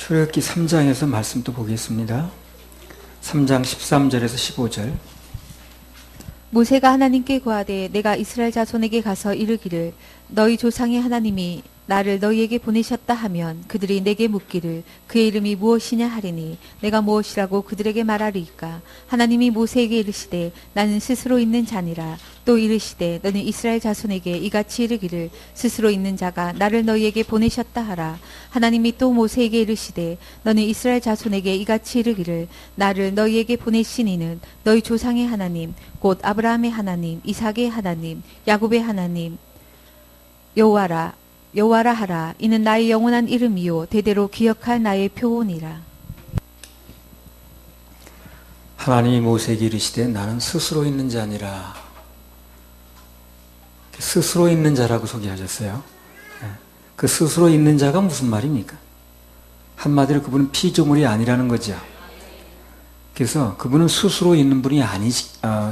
출애굽기 3장에서 말씀 또 보겠습니다. 3장 13절에서 15절. 모세가 하나님께 구하되 내가 이스라엘 자손에게 가서 이르기를 너희 조상의 하나님이 나를 너희에게 보내셨다 하면 그들이 내게 묻기를 그의 이름이 무엇이냐 하리니 내가 무엇이라고 그들에게 말하리이까. 하나님이 모세에게 이르시되 나는 스스로 있는 자니라. 또 이르시되 너는 이스라엘 자손에게 이같이 이르기를 스스로 있는 자가 나를 너희에게 보내셨다 하라. 하나님이 또 모세에게 이르시되 너는 이스라엘 자손에게 이같이 이르기를 나를 너희에게 보내신 이는 너희 조상의 하나님 곧 아브라함의 하나님 이삭의 하나님 야곱의 하나님 여호와라 하라. 이는 나의 영원한 이름이요 대대로 기억할 나의 표본이라. 하나님이 모세에게 이르시되 나는 스스로 있는 자니라. 스스로 있는 자라고 소개하셨어요. 그 스스로 있는 자가 무슨 말입니까? 한마디로 그분은 피조물이 아니라는 거죠. 그래서 그분은 스스로 있는 분이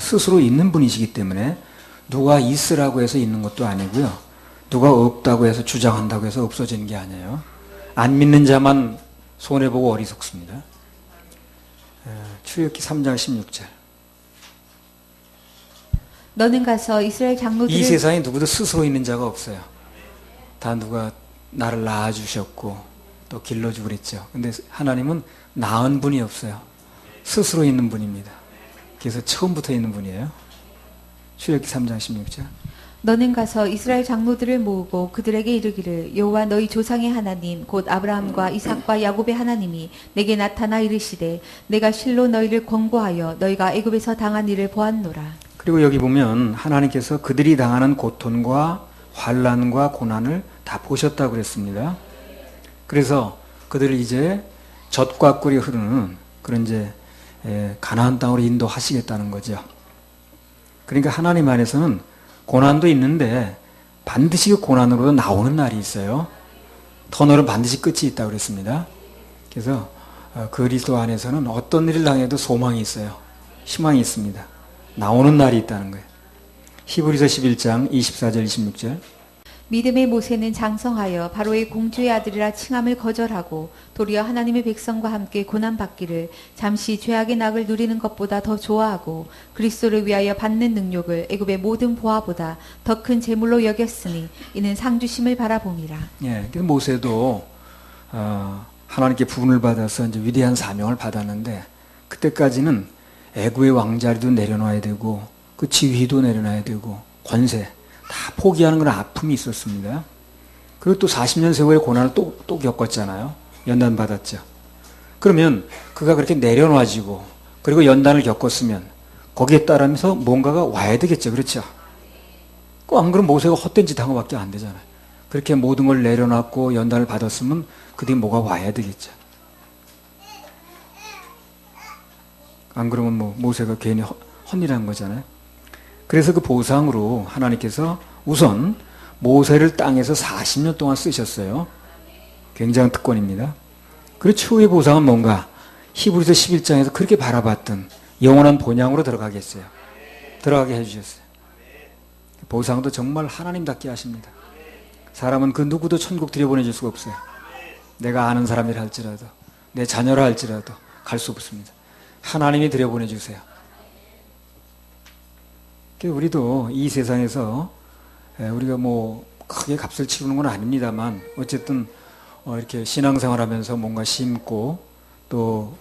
스스로 있는 분이시기 때문에 누가 있으라고 해서 있는 것도 아니고요. 누가 없다고 해서 주장한다고 해서 없어지는 게 아니에요. 안 믿는 자만 손해보고 어리석습니다. 출애굽기 3장 16절. 너는 가서 이스라엘 장로들을 이 세상에 누구도 스스로 있는 자가 없어요. 다 누가 나를 낳아주셨고 또 길러주고 그랬죠. 근데 하나님은 낳은 분이 없어요. 스스로 있는 분입니다. 그래서 처음부터 있는 분이에요. 출애굽기 3장 16절. 너는 가서 이스라엘 장로들을 모으고 그들에게 이르기를 여호와 너희 조상의 하나님 곧 아브라함과 이삭과 야곱의 하나님이 내게 나타나 이르시되 내가 실로 너희를 권고하여 너희가 애굽에서 당한 일을 보았노라. 그리고 여기 보면 하나님께서 그들이 당하는 고통과 환난과 고난을 다 보셨다고 그랬습니다. 그래서 그들을 이제 젖과 꿀이 흐르는 그런 이제 가나안 땅으로 인도하시겠다는 거죠. 그러니까 하나님 안에서는 고난도 있는데 반드시 그 고난으로 나오는 날이 있어요. 터널은 반드시 끝이 있다고 그랬습니다. 그래서 그리스도 안에서는 어떤 일을 당해도 소망이 있어요. 희망이 있습니다. 나오는 날이 있다는 거예요. 히브리서 11장 24절 26절. 믿음의 모세는 장성하여 바로의 공주의 아들이라 칭함을 거절하고 도리어 하나님의 백성과 함께 고난받기를 잠시 죄악의 낙을 누리는 것보다 더 좋아하고 그리스도를 위하여 받는 능력을 애굽의 모든 보화보다 더 큰 재물로 여겼으니 이는 상주심을 바라봄이라. 예, 그래서 모세도 하나님께 부름을 받아서 이제 위대한 사명을 받았는데 그때까지는 애굽의 왕자리도 내려놔야 되고 그 지위도 내려놔야 되고 권세 다 포기하는 그런 아픔이 있었습니다. 그리고 또 40년 세월의 고난을 또 겪었잖아요. 연단 받았죠. 그러면 그가 그렇게 내려놔지고 그리고 연단을 겪었으면 거기에 따르면서 뭔가가 와야 되겠죠. 그렇죠? 안 그러면 모세가 헛된 짓 한 것밖에 안 되잖아요. 그렇게 모든 걸 내려놨고 연단을 받았으면 그 뒤에 뭐가 와야 되겠죠. 안 그러면 뭐 모세가 괜히 헛일한 거잖아요. 그래서 그 보상으로 하나님께서 우선 모세를 땅에서 40년 동안 쓰셨어요. 굉장한 특권입니다. 그리고 추후의 보상은 뭔가? 히브리서 11장에서 그렇게 바라봤던 영원한 본향으로 들어가게 해주셨어요. 보상도 정말 하나님답게 하십니다. 사람은 그 누구도 천국 들여보내줄 수가 없어요. 내가 아는 사람이라 할지라도 내 자녀라 할지라도 갈 수 없습니다. 하나님이 들여보내주세요. 우리도 이 세상에서 우리가 뭐 크게 값을 치르는 건 아닙니다만 어쨌든 이렇게 신앙생활 하면서 뭔가 심고 또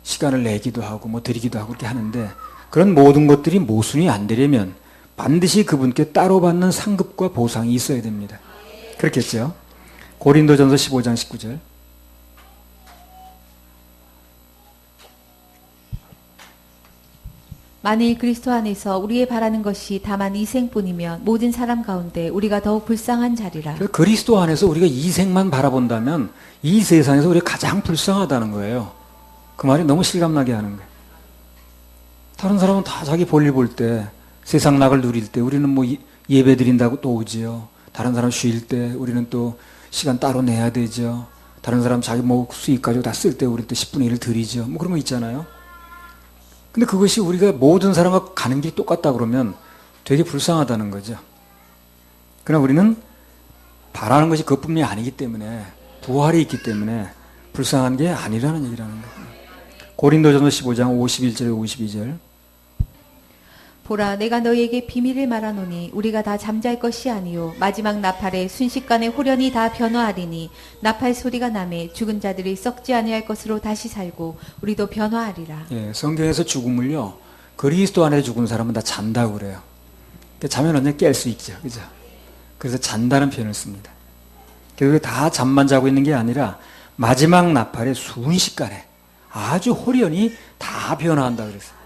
시간을 내기도 하고 뭐 드리기도 하고 그렇게 하는데 그런 모든 것들이 모순이 안 되려면 반드시 그분께 따로 받는 상급과 보상이 있어야 됩니다. 그렇겠죠? 고린도전서 15장 19절. 만일 그리스도 안에서 우리의 바라는 것이 다만 이생뿐이면 모든 사람 가운데 우리가 더욱 불쌍한 자리라. 그리스도 안에서 우리가 이생만 바라본다면 이 세상에서 우리가 가장 불쌍하다는 거예요. 그 말이 너무 실감나게 하는 거예요. 다른 사람은 다 자기 볼일 볼 때 세상 낙을 누릴 때 우리는 뭐 예배 드린다고 또 오지요. 다른 사람 쉴 때 우리는 또 시간 따로 내야 되죠. 다른 사람 자기 뭐 수익 가지고 다 쓸 때 우리 또 10분의 1을 드리죠. 뭐 그런 거 있잖아요. 근데 그것이 우리가 모든 사람과 가는 길이 똑같다 그러면 되게 불쌍하다는 거죠. 그러나 우리는 바라는 것이 그것뿐만이 아니기 때문에 부활이 있기 때문에 불쌍한 게 아니라는 얘기라는 거예요. 고린도전서 15장 51절에 52절. 보라 내가 너희에게 비밀을 말하노니 우리가 다 잠잘 것이 아니요 마지막 나팔에 순식간에 호련히 다 변화하리니 나팔 소리가 나매 죽은 자들이 썩지 아니할 것으로 다시 살고 우리도 변화하리라. 예, 성경에서 죽음을요, 그리스도 안에 죽은 사람은 다 잔다고 그래요. 그러니까 자면 언제 깰 수 있죠. 그죠? 그래서 잔다는 표현을 씁니다. 그게 다 잠만 자고 있는 게 아니라 마지막 나팔에 순식간에 아주 호련히 다 변화한다 그랬어요.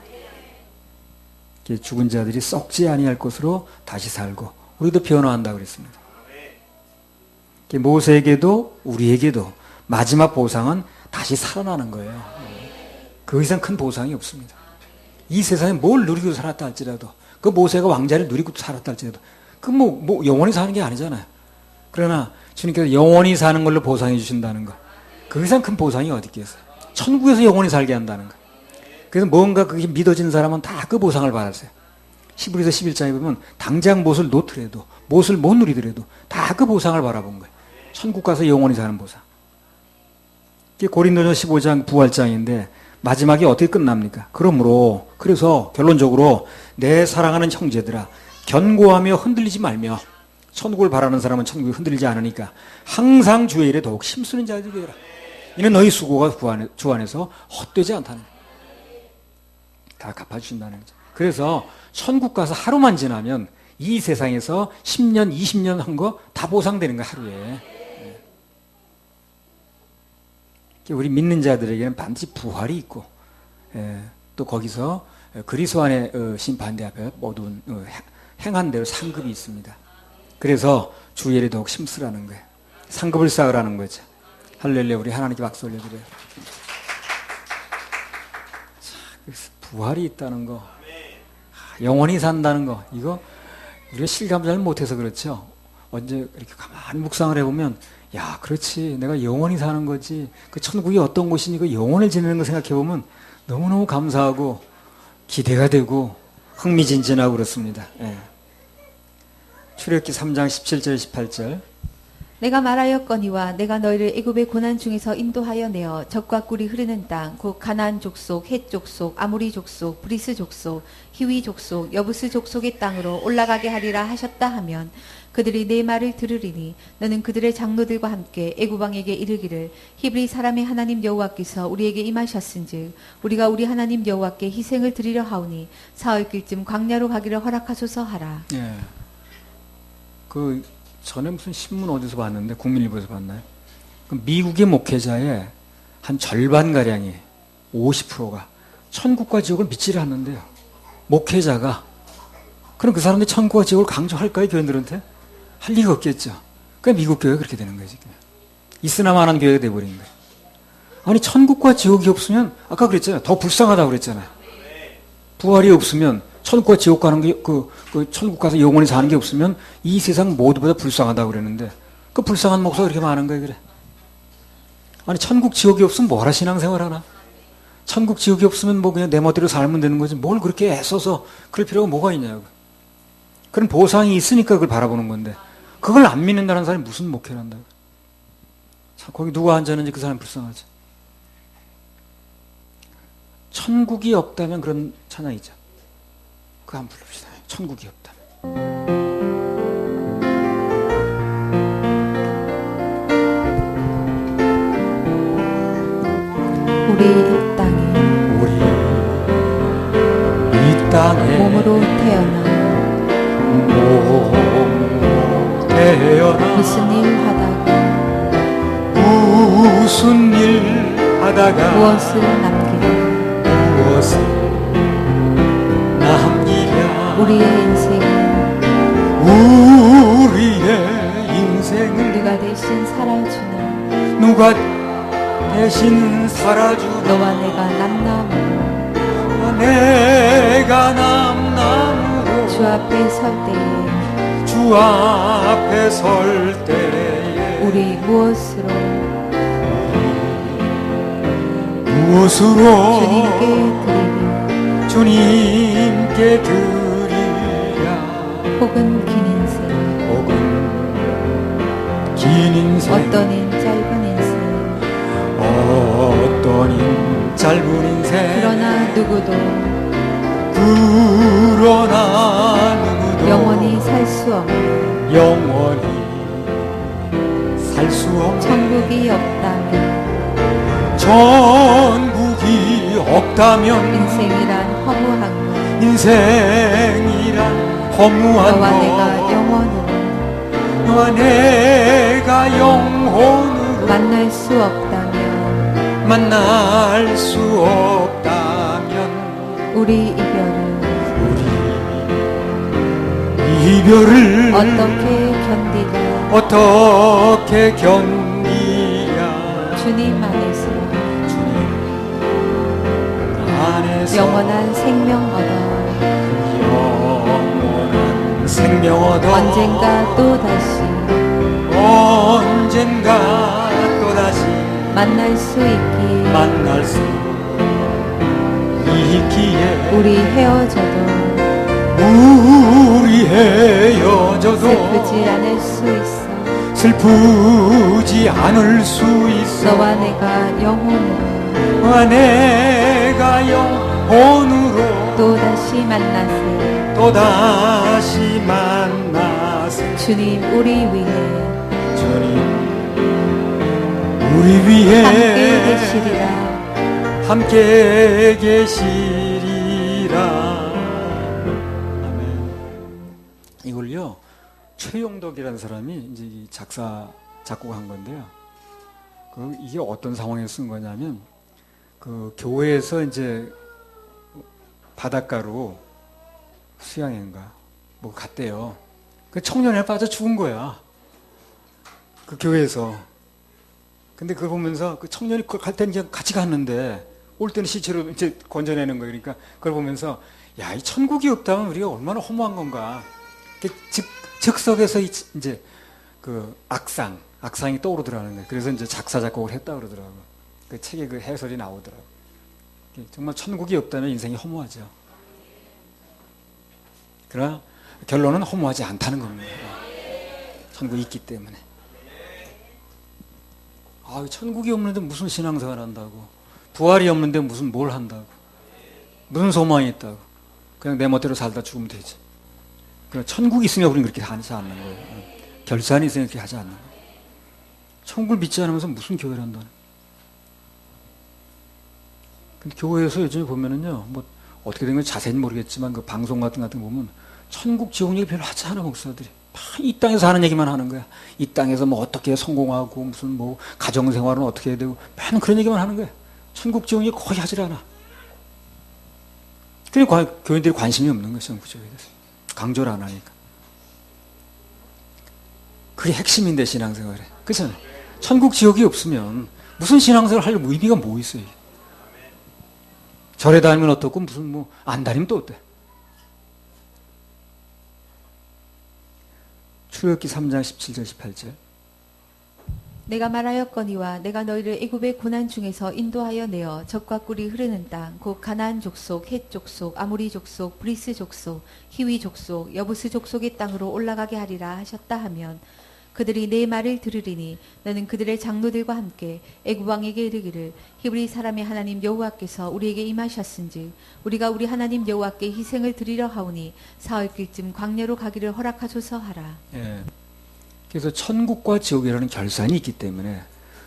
죽은 자들이 썩지 아니할 것으로 다시 살고 우리도 변화한다 그랬습니다. 모세에게도 우리에게도 마지막 보상은 다시 살아나는 거예요. 그 이상 큰 보상이 없습니다. 이 세상에 뭘 누리고 살았다 할지라도, 그 모세가 왕자를 누리고 살았다 할지라도 그 영원히 사는 게 아니잖아요. 그러나 주님께서 영원히 사는 걸로 보상해 주신다는 거, 그 이상 큰 보상이 어디 있겠어요. 천국에서 영원히 살게 한다는 거. 그래서 뭔가 그게 믿어지는 사람은 다 그 보상을 받았어요. 히브리서 11장에 보면 당장 못을 놓더라도, 못을 못 누리더라도 다 그 보상을 바라본 거예요. 천국 가서 영원히 사는 보상. 이게 고린도전 15장 부활장인데 마지막이 어떻게 끝납니까? 그래서 결론적으로 내 사랑하는 형제들아, 견고하며 흔들리지 말며, 천국을 바라는 사람은 천국이 흔들리지 않으니까 항상 주의 일에 더욱 힘쓰는 자들이 되라. 이는 너희 수고가 주 안에서 헛되지 않다는 거예요. 다 갚아주신다는 거죠. 그래서 천국 가서 하루만 지나면 이 세상에서 10년, 20년 한 거 다 보상되는 거예요, 하루에. 우리 믿는 자들에게는 반드시 부활이 있고, 또 거기서 그리스도 안에 심판대 앞에 모든 행한 대로 상급이 있습니다. 그래서 주일에 더욱 힘쓰라는 거예요. 상급을 쌓으라는 거죠. 할렐루야. 우리 하나님께 박수 올려드려요. 부활이 있다는 거, 영원히 산다는 거, 이거 우리가 실감 잘 못해서 그렇죠. 언제 이렇게 가만히 묵상을 해보면, 야, 그렇지, 내가 영원히 사는 거지, 그 천국이 어떤 곳이니 그 영원을 지내는 거 생각해보면 너무너무 감사하고 기대가 되고 흥미진진하고 그렇습니다. 출애굽기 3장 17절 18절. 내가 말하였거니와 내가 너희를 애굽의 고난 중에서 인도하여 내어 젖과 꿀이 흐르는 땅 곧 가나안 족속, 헷 족속, 아모리 족속, 브리스 족속, 히위 족속, 여부스 족속의 땅으로 올라가게 하리라 하셨다 하면 그들이 내 말을 들으리니 너는 그들의 장로들과 함께 애굽 왕에게 이르기를 히브리 사람의 하나님 여호와께서 우리에게 임하셨은즉 우리가 우리 하나님 여호와께 희생을 드리려 하오니 사흘길쯤 광야로 가기를 허락하소서 하라. 예. 그 전에 무슨 신문 어디서 봤는데, 국민일보에서 봤나요? 미국의 목회자의 한 절반가량이, 50%가 천국과 지옥을 믿지를 않는데요. 목회자가. 그럼 그 사람들이 천국과 지옥을 강조할까요, 교인들한테? 할 리가 없겠죠. 그러니까 미국 교회가 그렇게 되는 거예요, 지금. 있으나마나한 교회가 돼버린 거예요. 아니, 천국과 지옥이 없으면, 아까 그랬잖아요. 더 불쌍하다고 그랬잖아요. 부활이 없으면, 천국과 지옥 가는 게, 천국 가서 영원히 사는 게 없으면 이 세상 모두보다 불쌍하다고 그랬는데, 그 불쌍한 목사가 그렇게 많은 거예요, 그래. 아니, 천국 지옥이 없으면 뭐하라 신앙생활 하나? 천국 지옥이 없으면 뭐 그냥 내 멋대로 살면 되는 거지, 뭘 그렇게 애써서 그럴 필요가 뭐가 있냐고. 그런 보상이 있으니까 그걸 바라보는 건데, 그걸 안 믿는다는 사람이 무슨 목회를 한다고. 참, 거기 누가 앉았는지 그 사람 불쌍하죠. 천국이 없다면 그런 찬양이죠. 그거 한번 부릅시다. 천국이 없다면. 우리 이 땅에 몸으로 태어나 무슨 일 하다가 무엇을 남기랴. 우리의 인생을 누가 대신 살아주나. 너와 내가 남나무로 주 앞에 설 때에 우리 무엇으로 주님께 드리랴. 혹은 긴 인생, 어떤 짧은 인생, 짧은 인생 그러나 누구도 영원히 살 수 없는 천국이 없다면 인생이란 허무한 너와 내가 영혼으로 만날 수 없다면 우리 이별을 어떻게 견디랴 주님 안에서 영원한 생명 얻어 언젠가 또다시 만날 수 있기에 우리 헤어져도 슬프지 않을 수 있어 너와 내가 영혼으로 또다시 만나세 주님 우리 위해 함께 계시리라. 아멘. 이걸요 최용덕이라는 사람이 이제 이 작곡한 건데요. 이게 어떤 상황에 쓴 거냐면 교회에서 이제 바닷가로 수양인가 뭐 갔대요. 청년에 빠져 죽은 거야. 교회에서. 근데 그걸 보면서 청년이 갈 때는 이제 같이 갔는데 올 때는 시체로 이제 건져내는 거예요. 그러니까 그걸 보면서 야, 이 천국이 없다면 우리가 얼마나 허무한 건가. 즉석에서 이제 악상이 떠오르더라는 거예요. 그래서 이제 작사 작곡을 했다 그러더라고요. 그 책에 해설이 나오더라고요. 정말 천국이 없다면 인생이 허무하죠. 그러나 결론은 허무하지 않다는 겁니다. 천국이 있기 때문에. 천국이 없는데 무슨 신앙생활 한다고. 부활이 없는데 무슨 뭘 한다고. 무슨 소망이 있다고. 그냥 내 멋대로 살다 죽으면 되지. 천국이 있으면 우리는 그렇게 하지 않는 거예요. 결산이 있으면 그렇게 하지 않는 거예요. 천국을 믿지 않으면서 무슨 교회를 한다는. 근데 교회에서 요즘에 보면은요, 뭐 어떻게 된 건지 자세히 모르겠지만 방송 같은 거 보면 천국 지옥 얘기 별로 하지 않아 목사들이. 이 땅에서 하는 얘기만 하는 거야. 이 땅에서 뭐 어떻게 성공하고 무슨 뭐 가정생활은 어떻게 해야 되고 맨 그런 얘기만 하는 거야. 천국 지옥 얘기 거의 하질 않아. 그러니까 교인들이 관심이 없는 거야. 천국 지옥에 대해서. 강조를 안 하니까. 그게 핵심인데 신앙생활에. 그렇잖아요. 천국 지옥이 없으면 무슨 신앙생활 할 의미가 뭐 있어요. 절에 다니면 어떻고 무슨 안 다니면 또 어때? 출애굽기 3장 17절 18절. 내가 말하였거니와 내가 너희를 애굽의 고난 중에서 인도하여 내어 젖과 꿀이 흐르는 땅 곧 가나안 족속, 헷 족속, 아모리 족속, 브리스 족속, 히위 족속, 여부스 족속의 땅으로 올라가게 하리라 하셨다 하면 그들이 내 말을 들으리니 너는 그들의 장로들과 함께 애굽 왕에게 이르기를 히브리 사람의 하나님 여호와께서 우리에게 임하셨은즉 우리가 우리 하나님 여호와께 희생을 드리려 하오니 사흘길쯤 광야로 가기를 허락하소서 하라. 예. 그래서 천국과 지옥이라는 결산이 있기 때문에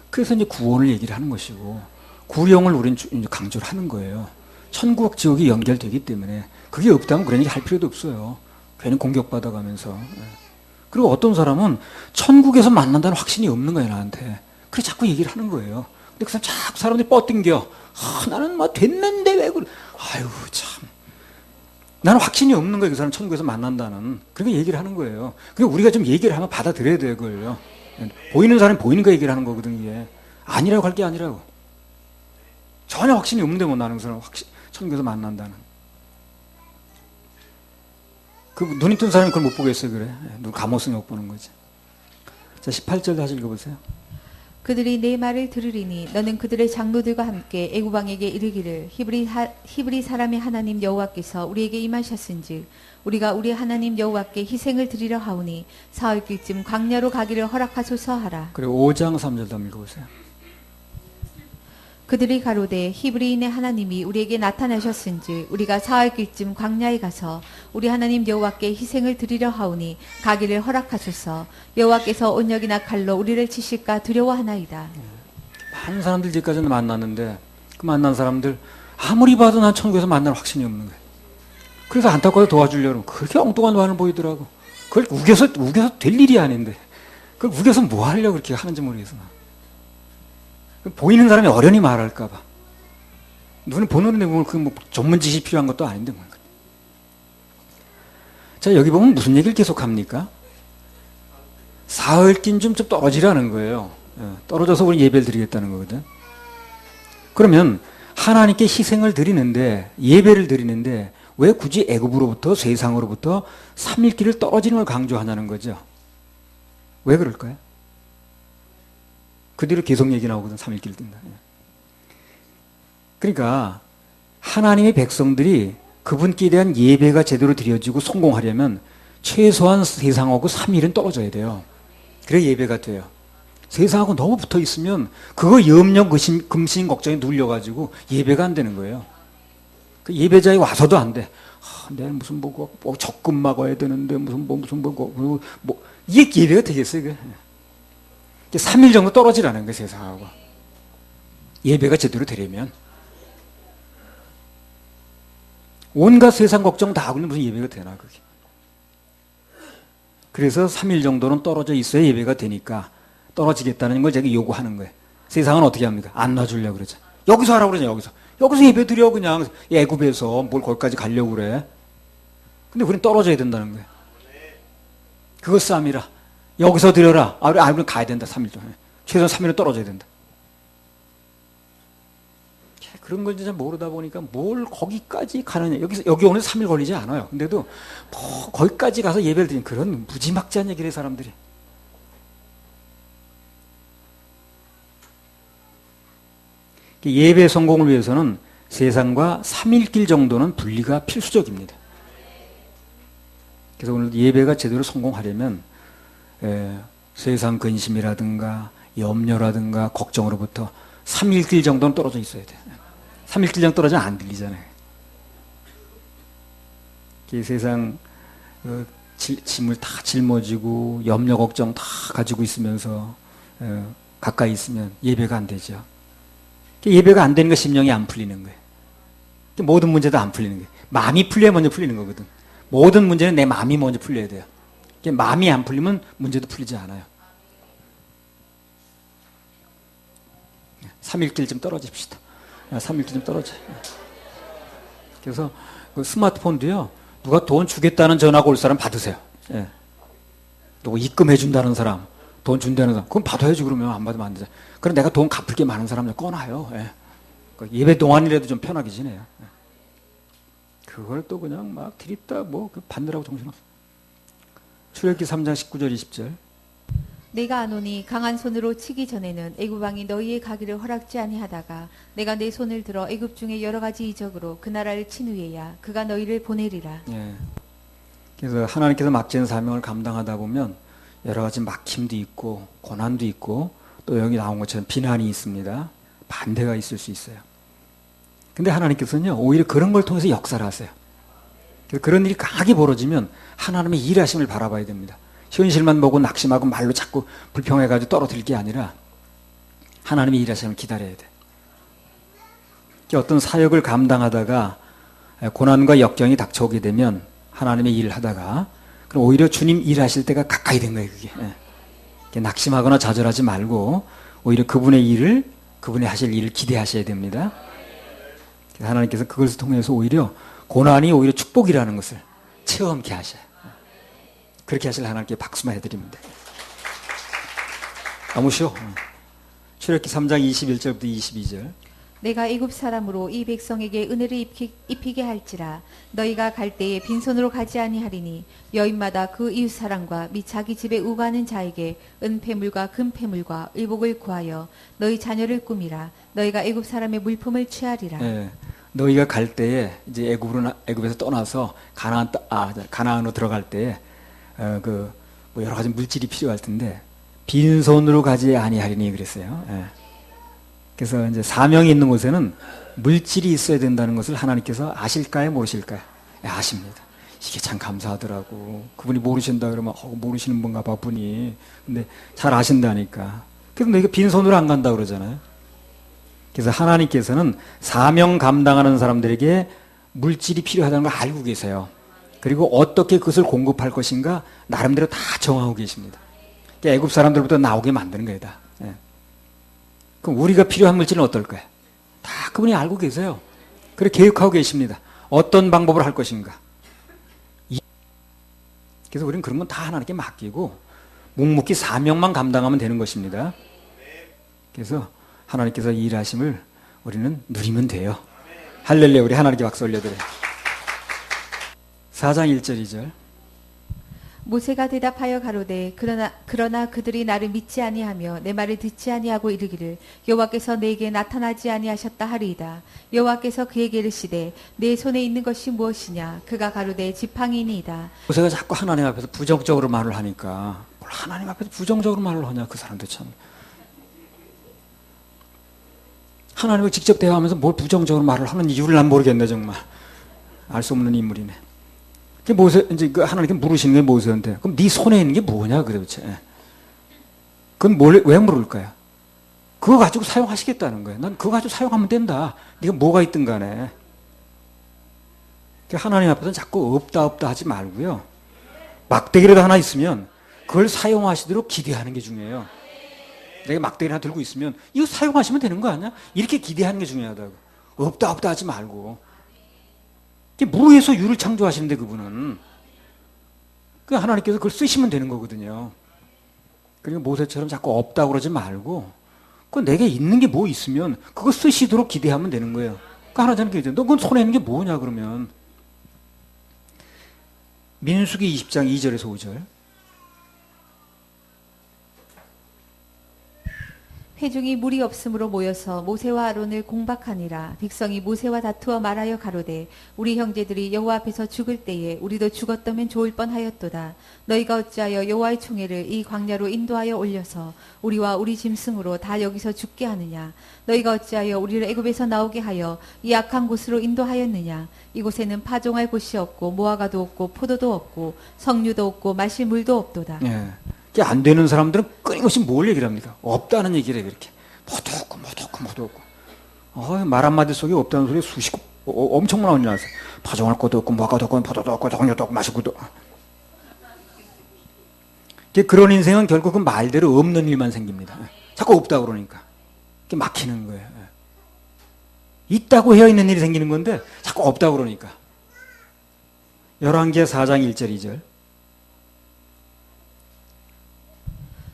그래서 이제 구원을 얘기를 하는 것이고 구령을 우리는 강조를 하는 거예요. 천국과 지옥이 연결되기 때문에 그게 없다면 그런 얘기 할 필요도 없어요. 괜히 공격받아가면서. 예. 그리고 어떤 사람은 천국에서 만난다는 확신이 없는 거예요, 나한테. 그래 자꾸 얘기를 하는 거예요. 근데 그 사람 자꾸 사람들이 뻗댕겨. 나는 뭐 됐는데 왜 그래. 아유 참. 나는 확신이 없는 거예요. 그 사람 천국에서 만난다는. 그렇게 얘기를 하는 거예요. 그러니까 우리가 좀 얘기를 하면 받아들여야 돼요, 그걸요. 보이는 사람이 보이는 거 얘기를 하는 거거든, 이게. 아니라고 할 게 아니라고. 전혀 확신이 없는데 뭐 나는 그 사람 천국에서 만난다는. 눈이 뜬 사람이 그걸 못 보겠어요, 그래. 눈 감았으니 못 보는 거지. 자, 18절 다시 읽어보세요. 그들이 내 말을 들으리니 너는 그들의 장로들과 함께 애굽 왕에게 이르기를 히브리 사람의 하나님 여호와께서 우리에게 임하셨은즉 우리가 우리 하나님 여호와께 희생을 드리려 하오니 사흘길쯤 광야로 가기를 허락하소서 하라. 그리고 5장 3절 더 읽어보세요. 그들이 가로되 히브리인의 하나님이 우리에게 나타나셨은즉 우리가 사흘 길쯤 광야에 가서 우리 하나님 여호와께 희생을 드리려 하오니 가기를 허락하소서. 여호와께서 온역이나 칼로 우리를 치실까 두려워하나이다. 많은 사람들 지금까지는 만났는데 그 만난 사람들 아무리 봐도 난 천국에서 만날 확신이 없는 거예요. 그래서 안타까워 도와주려고 그렇게 엉뚱한 반을 보이더라고. 그걸 우겨서 될 일이 아닌데 그걸 우겨서 뭐 하려고 그렇게 하는지 모르겠어. 보이는 사람이 어련히 말할까 봐. 눈에 보는 데 보면 그 뭐 전문 지식이 필요한 것도 아닌데 뭔가. 자, 여기 보면 무슨 얘기를 계속합니까? 사흘 좀 떨어지라는 거예요. 떨어져서 우리 예배를 드리겠다는 거거든. 그러면 하나님께 희생을 드리는데, 예배를 드리는데 왜 굳이 애굽으로부터 세상으로부터 3일 길을 떨어지는 걸 강조하냐는 거죠. 왜 그럴까요? 그 뒤로 계속 얘기 나오거든. 3일 길을 뜬다. 그러니까 하나님의 백성들이 그분께 대한 예배가 제대로 드려지고 성공하려면 최소한 세상하고 3일은 떨어져야 돼요. 그래야 예배가 돼요. 세상하고 너무 붙어 있으면 그거 염려, 금신, 걱정에 눌려가지고 예배가 안 되는 거예요. 그 예배자에 와서도 안 돼. 내가 무슨 뭐 적금 막아야 되는데 이게 예배가 되겠어요. 이게 3일 정도 떨어지라는 거예요. 세상하고 예배가 제대로 되려면 온갖 세상 걱정 다 하고 있는 무슨 예배가 되나 그게. 그래서 3일 정도는 떨어져 있어야 예배가 되니까 떨어지겠다는 걸 제가 요구하는 거예요. 세상은 어떻게 합니까? 안 놔주려고 그러죠. 여기서 하라고 그러죠. 여기서 예배 드려. 그냥 애굽에서 뭘 거기까지 가려고 그래. 근데 우리는 떨어져야 된다는 거예요. 그거 싸움이라. 여기서 드려라. 우리는 가야 된다. 3일 동안. 최소한 3일은 떨어져야 된다. 그런 걸 진짜 모르다 보니까 뭘 거기까지 가느냐. 여기 오는 3일 걸리지 않아요. 근데도 뭐 거기까지 가서 예배를 드리는 그런 무지막지한 얘기를 해, 사람들이. 예배 성공을 위해서는 세상과 3일 길 정도는 분리가 필수적입니다. 그래서 오늘 예배가 제대로 성공하려면 세상 근심이라든가 염려라든가 걱정으로부터 3일 길 정도는 떨어져 있어야 돼요. 3일 길 정도 떨어지면 안 들리잖아요. 세상 짐을 다 짊어지고 염려 걱정 다 가지고 있으면서 가까이 있으면 예배가 안 되죠. 예배가 안 되는 거 심령이 안 풀리는 거예요. 모든 문제도 안 풀리는 거예요. 마음이 풀려야 먼저 풀리는 거거든. 모든 문제는 내 마음이 먼저 풀려야 돼요. 마음이 안 풀리면 문제도 풀리지 않아요. 3일 길 좀 떨어집시다. 3일 길 좀 떨어져. 그래서 그 스마트폰도요. 누가 돈 주겠다는 전화가 올 사람 받으세요. 예. 누구 입금해 준다는 사람, 돈 준다는 사람, 그건 받아야지. 그러면 안 받으면 안 되죠. 그럼 내가 돈 갚을 게 많은 사람 꺼놔요. 예. 예배 동안이라도 좀 편하게 지내요. 예. 그걸 또 그냥 막 드립다 받느라고 정신없어. 출애굽기 3장 19절 20절. 내가 아노니 강한 손으로 치기 전에는 애굽 왕이 너희의 가기를 허락지 아니하다가 내가 내 손을 들어 애굽 중에 여러 가지 이적으로 그 나라를 친 후에야 그가 너희를 보내리라. 예. 그래서 하나님께서 맡기는 사명을 감당하다 보면 여러 가지 막힘도 있고 고난도 있고 또 여기 나온 것처럼 비난이 있습니다. 반대가 있을 수 있어요. 근데 하나님께서는요, 오히려 그런 걸 통해서 역사를 하세요. 그런 일이 강하게 벌어지면 하나님의 일하심을 바라봐야 됩니다. 현실만 보고 낙심하고 말로 자꾸 불평해가지고 떨어뜨릴 게 아니라 하나님의 일하심을 기다려야 돼. 어떤 사역을 감당하다가 고난과 역경이 닥쳐오게 되면 하나님의 일을 하다가 그럼 오히려 주님 일하실 때가 가까이 된 거예요. 그게 낙심하거나 좌절하지 말고 오히려 그분의 일을, 그분이 하실 일을 기대하셔야 됩니다. 하나님께서 그것을 통해서 오히려 고난이 오히려 축복이라는 것을 체험케 하셔요. 그렇게 하실 하나님께 박수만 해드립니다. 너무 쉬워. 출애굽기 3장 21절부터 22절. 내가 애굽 사람으로 이 백성에게 은혜를 입히게 할지라 너희가 갈 때에 빈손으로 가지 아니하리니 여인마다 그 이웃 사람과 및 자기 집에 우가는 자에게 은폐물과 금폐물과 의복을 구하여 너희 자녀를 꾸미라. 너희가 애굽 사람의 물품을 취하리라. 네, 너희가 갈 때에 이제 애굽에서 떠나서 가나안으로 들어갈 때에 뭐 여러 가지 물질이 필요할 텐데 빈손으로 가지 아니하리니 그랬어요. 예. 그래서 이제 사명이 있는 곳에는 물질이 있어야 된다는 것을 하나님께서 아실까요? 모르실까요? 네, 아십니다. 이게 참 감사하더라고. 그분이 모르신다 그러면 모르시는 분가 봐 분이. 근데 잘 아신다니까. 그래서 내가 빈손으로 안 간다 그러잖아요. 그래서 하나님께서는 사명 감당하는 사람들에게 물질이 필요하다는 걸 알고 계세요. 그리고 어떻게 그것을 공급할 것인가 나름대로 다 정하고 계십니다. 그러니까 애굽 사람들부터 나오게 만드는 거예요. 다. 예. 그럼 우리가 필요한 물질은 어떨까요? 다 그분이 알고 계세요. 그래 계획하고 계십니다. 어떤 방법으로 할 것인가. 그래서 우리는 그런 건 다 하나님께 맡기고 묵묵히 사명만 감당하면 되는 것입니다. 그래서 하나님께서 이 일하심을 우리는 누리면 돼요. 할렐루야. 우리 하나님께 박수 올려드려요. 4장 1절 2절. 모세가 대답하여 가로되 그러나 그들이 나를 믿지 아니하며 내 말을 듣지 아니하고 이르기를 여호와께서 내게 나타나지 아니하셨다 하리이다. 여호와께서 그에게 이르시되 내 손에 있는 것이 무엇이냐. 그가 가로되 지팡이니이다. 모세가 자꾸 하나님 앞에서 부정적으로 말을 하니까 뭘 하나님 앞에서 부정적으로 말을 하냐. 그 사람들 참. 하나님과 직접 대화하면서 뭘 부정적으로 말을 하는 이유를 난 모르겠네 정말. 알 수 없는 인물이네. 모세 이제 그 하나님께 물으시는 게 모세한테 그럼 네 손에 있는 게 뭐냐 그도대체. 그건 왜 물을까요? 그거 가지고 사용하시겠다는 거예요. 난 그거 가지고 사용하면 된다. 네가 뭐가 있든 간에. 하나님 앞에서는 자꾸 없다 하지 말고요. 막대기라도 하나 있으면 그걸 사용하시도록 기대하는 게 중요해요. 내가 막대기 하나 들고 있으면 이거 사용하시면 되는 거 아니야? 이렇게 기대하는 게 중요하다고. 없다 하지 말고. 무에서 유를 창조하시는데 그분은. 그 하나님께서 그걸 쓰시면 되는 거거든요. 그러니까 모세처럼 자꾸 없다고 그러지 말고 그 내게 있는 게 뭐 있으면 그거 쓰시도록 기대하면 되는 거예요. 그 하나님께서 그러죠. 너 그건 손에 있는 게 뭐냐 그러면. 민수기 20장 2절에서 5절. 회중이 물이 없으므로 모여서 모세와 아론을 공박하니라. 백성이 모세와 다투어 말하여 가로되 우리 형제들이 여호와 앞에서 죽을 때에 우리도 죽었다면 좋을 뻔하였도다. 너희가 어찌하여 여호와의 총회를 이 광야로 인도하여 올려서 우리와 우리 짐승으로 다 여기서 죽게 하느냐. 너희가 어찌하여 우리를 애굽에서 나오게 하여 이 악한 곳으로 인도하였느냐. 이곳에는 파종할 곳이 없고 무화과도 없고 포도도 없고 석류도 없고 마실 물도 없도다. 예. 안 되는 사람들은 끊임없이 뭘 얘기를 합니까? 없다는 얘기를 해, 그렇게. 뭐도 없고. 말 한마디 속에 없다는 소리 수십, 엄청 나오는 줄 알았어요. 파종할 것도 없고, 뭐가도 없고, 포도도 없고, 석류도 없고, 마실 것도. 그런 인생은 결국은 말대로 없는 일만 생깁니다. 자꾸 없다 그러니까. 그게 막히는 거예요. 있다고 해야 있는 일이 생기는 건데, 자꾸 없다 그러니까. 열왕기하 4장 1절 2절.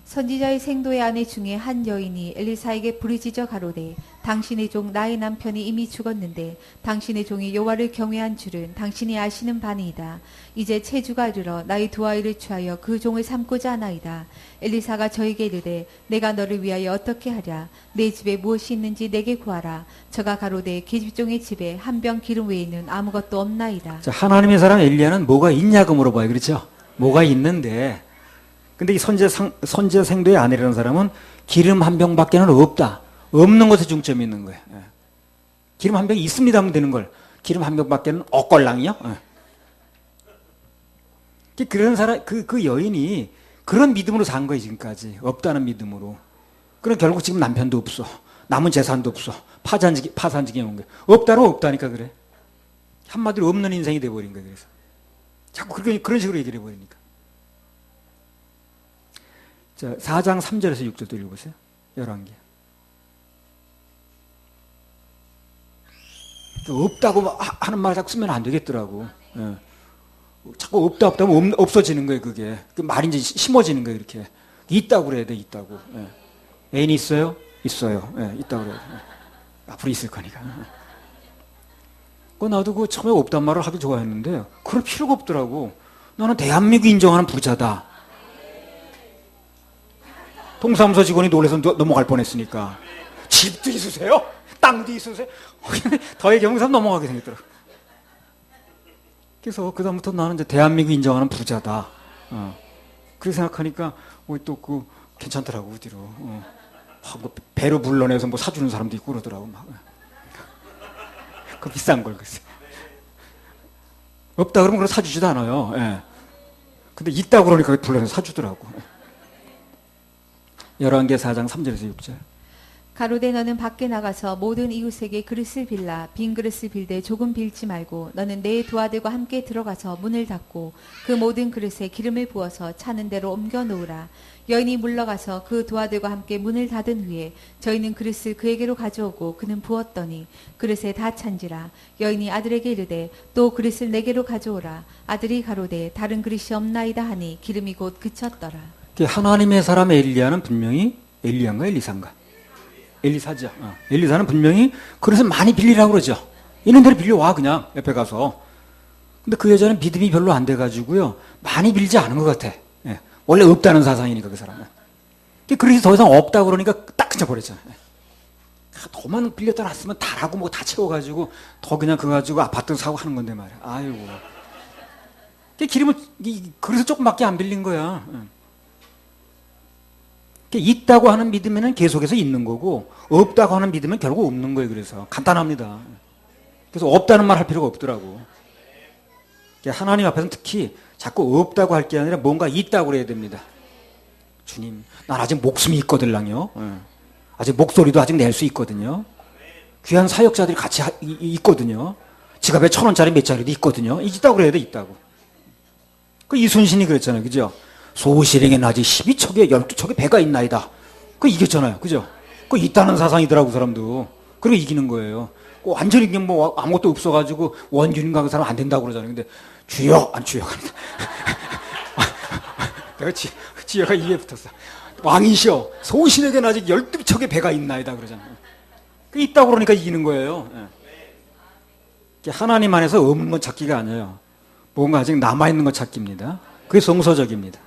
선지자의 생도의 아내 중에 한 여인이 엘리사에게 부르짖어 가로되 당신의 종 나의 남편이 이미 죽었는데 당신의 종이 여호와를 경외한 줄은 당신이 아시는 바니이다. 이제 체주가 이르러 나의 두 아이를 취하여 그 종을 삼고자 하나이다. 엘리사가 저에게 이르되 내가 너를 위하여 어떻게 하랴. 내 집에 무엇이 있는지 내게 구하라. 저가 가로되 계집종의 집에 한 병 기름 외에는 아무것도 없나이다. 자, 하나님의 사람 엘리야는 뭐가 있냐고 물어봐요. 그렇죠? 뭐가 있는데 근데 이 선지자 생도의 아내라는 사람은 기름 한 병밖에는 없다. 없는 것에 중점이 있는 거예요. 예. 기름 한 병이 있습니다 하면 되는 걸. 기름 한 병밖에는 없걸랑이요. 예. 그런 사람, 그 여인이 그런 믿음으로 산 거예요, 지금까지. 없다는 믿음으로. 그럼 결국 지금 남편도 없어. 남은 재산도 없어. 파산지경에 온 거예요. 없다로 없다니까 그래. 한마디로 없는 인생이 돼버린 거예요, 그래서. 자꾸 그런 식으로 얘기를 해버리니까. 자, 4장 3절에서 6절도 읽어보세요. 열왕기. 없다고 하는 말 자꾸 쓰면 안 되겠더라고. 예. 자꾸 없다 하면 없어지는 거예요, 그게. 그 말이 이제 심어지는 거예요, 이렇게. 있다고 그래야 돼, 있다고. 예. 애인이 있어요? 있어요. 예, 있다고 그래야 돼. 앞으로 있을 거니까. 나도 그 처음에 없단 말을 하기 좋아했는데, 그럴 필요가 없더라고. 나는 대한민국이 인정하는 부자다. 동사무소 직원이 놀라서 넘어갈 뻔했으니까. 집도 있으세요? 땅도 있으세요? 더의 경상 넘어가게 생겼더라고. 그래서 그다음부터 나는 이제 대한민국 인정하는 부자다. 그렇게 생각하니까 또 괜찮더라고 뒤로. 뭐 배로 불러내서 뭐 사주는 사람도 있고 그러더라고. 막. 그 비싼 걸 글쎄. 없다 그러면 그걸 사주지도 않아요. 예. 근데 있다 그러니까 불러내서 사주더라고. 열왕기 4장 3절에서 6절. 가로되 너는 밖에 나가서 모든 이웃에게 그릇을 빌라 빈 그릇을 빌되 조금 빌지 말고 너는 내 두 아들과 함께 들어가서 문을 닫고 그 모든 그릇에 기름을 부어서 차는 대로 옮겨 놓으라. 여인이 물러가서 그 두 아들과 함께 문을 닫은 후에 저희는 그릇을 그에게로 가져오고 그는 부었더니 그릇에 다 찬지라. 여인이 아들에게 이르되 또 그릇을 내게로 가져오라. 아들이 가로되 다른 그릇이 없나이다 하니 기름이 곧 그쳤더라. 하나님의 사람 엘리야는 분명히 엘리야인가 엘리사인가? 엘리사죠. 엘리사는 분명히 그릇을 많이 빌리라고 그러죠. 있는 대로 빌려와 그냥 옆에 가서. 근데 그 여자는 믿음이 별로 안 돼가지고요. 많이 빌지 않은 것 같아. 예. 원래 없다는 사상이니까 그 사람은. 그릇이 더 이상 없다고 그러니까 딱 그쳐버렸잖아요. 더만 빌렸다 놨으면 다라고 뭐 다 채워가지고 더 그냥 그거 가지고 아파트 사고 하는 건데 말이야. 아이고. 기름을 그릇을 조금밖에 안 빌린 거야. 있다고 하는 믿음에는 계속해서 있는 거고 없다고 하는 믿음은 결국 없는 거예요. 그래서 간단합니다. 그래서 없다는 말 할 필요가 없더라고. 하나님 앞에서는 특히 자꾸 없다고 할 게 아니라 뭔가 있다고 그래야 됩니다. 주님, 난 아직 목숨이 있거든요. 아직 목소리도 아직 낼 수 있거든요. 귀한 사역자들이 같이 있거든요. 지갑에 1,000원짜리 몇 자리도 있거든요. 있다고 그래야 돼. 있다고. 그 이순신이 그랬잖아요. 그죠? 소실에게 나지 12척에 12척에 배가 있나이다. 그거 이겼잖아요. 그죠? 그거 있다는 사상이더라고, 그 사람도. 그리고 이기는 거예요. 완전히 그냥 뭐 아무것도 없어가지고 원균인가 그 사람 안 된다고 그러잖아요. 근데 주여! 안 주여. 내가 지혜가 이에 붙었어. 왕이시여, 소실에게 아직 12척의 배가 있나이다. 그러잖아요. 그 있다고 그러니까 이기는 거예요. 하나님 안에서 없는 건 찾기가 아니에요. 뭔가 아직 남아있는 건 찾기입니다. 그게 성서적입니다.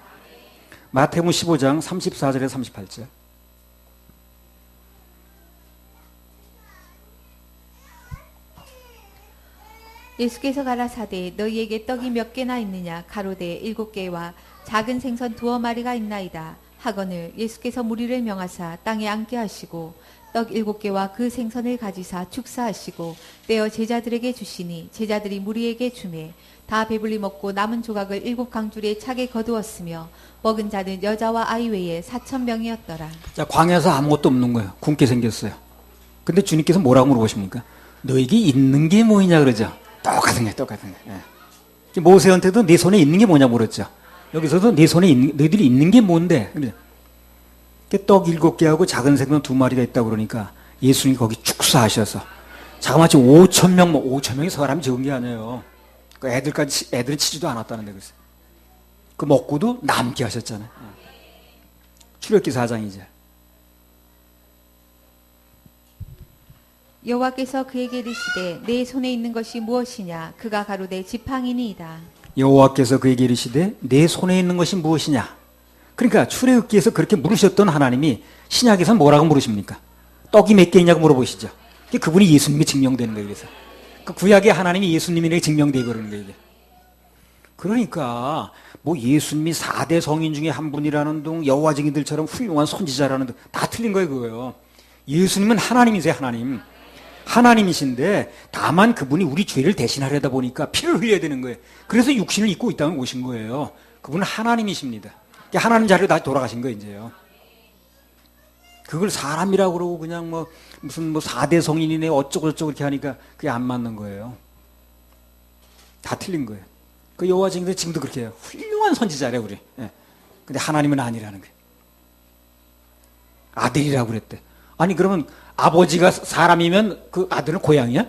마태복음 15장 34절에서 38절. 예수께서 가라사대 너희에게 떡이 몇 개나 있느냐 가로되 7개와 작은 생선 2마리가 있나이다 하거늘 예수께서 무리를 명하사 땅에 앉게 하시고 떡 7개와 그 생선을 가지사 축사하시고 떼어 제자들에게 주시니 제자들이 무리에게 주매 다 배불리 먹고 남은 조각을 7강줄에 차게 거두었으며 먹은 자는 여자와 아이 외에 4,000명이었더라. 자, 광야에서 아무것도 없는 거예요. 굶게 생겼어요. 근데 주님께서 뭐라고 물어보십니까? 너에게 있는 게 뭐이냐 그러죠. 똑같은 게 똑같은 게. 예. 모세한테도 네 손에 있는 게 뭐냐 물었죠. 여기서도 네 손에 너희들이 있는 게 뭔데? 그래. 떡 7개하고 작은 생선 2마리가 있다고 그러니까 예수님이 거기 축사하셔서 자그마치 5,000명, 5,000명이 사람이 적은 게 아니에요. 그 애들은 치지도 않았다는데 그랬어요. 그 먹고도 남게 하셨잖아요. 출애굽기 4장이죠. 여호와께서 그에게 이르시되 내 손에 있는 것이 무엇이냐 그가 가로되 지팡이니이다. 여호와께서 그에게 이르시되 내 손에 있는 것이 무엇이냐. 그러니까 출애굽기에서 그렇게 물으셨던 하나님이 신약에서 뭐라고 물으십니까? 떡이 몇 개이냐고 물어보시죠. 그분이 예수님이 증명되는 거예요. 그래서 그 구약의 하나님이 예수님이라고 증명되고 그러는 거예요. 이게. 그러니까 뭐 예수님이 4대 성인 중에 한 분이라는 둥 여호와 증인들처럼 훌륭한 선지자라는 둥 다 틀린 거예요. 그거요. 예수님은 하나님이세요. 하나님이신데 다만 그분이 우리 죄를 대신하려다 보니까 피를 흘려야 되는 거예요. 그래서 육신을 입고 이 땅에 오신 거예요. 그분은 하나님이십니다. 하나님 자리로 다시 돌아가신 거예요. 이제요. 그걸 사람이라고 그러고 그냥 뭐 무슨 뭐 4대 성인이네 어쩌고저쩌고 이렇게 하니까 그게 안 맞는 거예요. 다 틀린 거예요. 그 여호와 증인들 지금도 그렇게 해요. 훌륭한 선지자래 우리. 예. 근데 하나님은 아니라는 거예요. 아들이라고 그랬대. 아니 그러면 아버지가 사람이면 그 아들은 고양이야?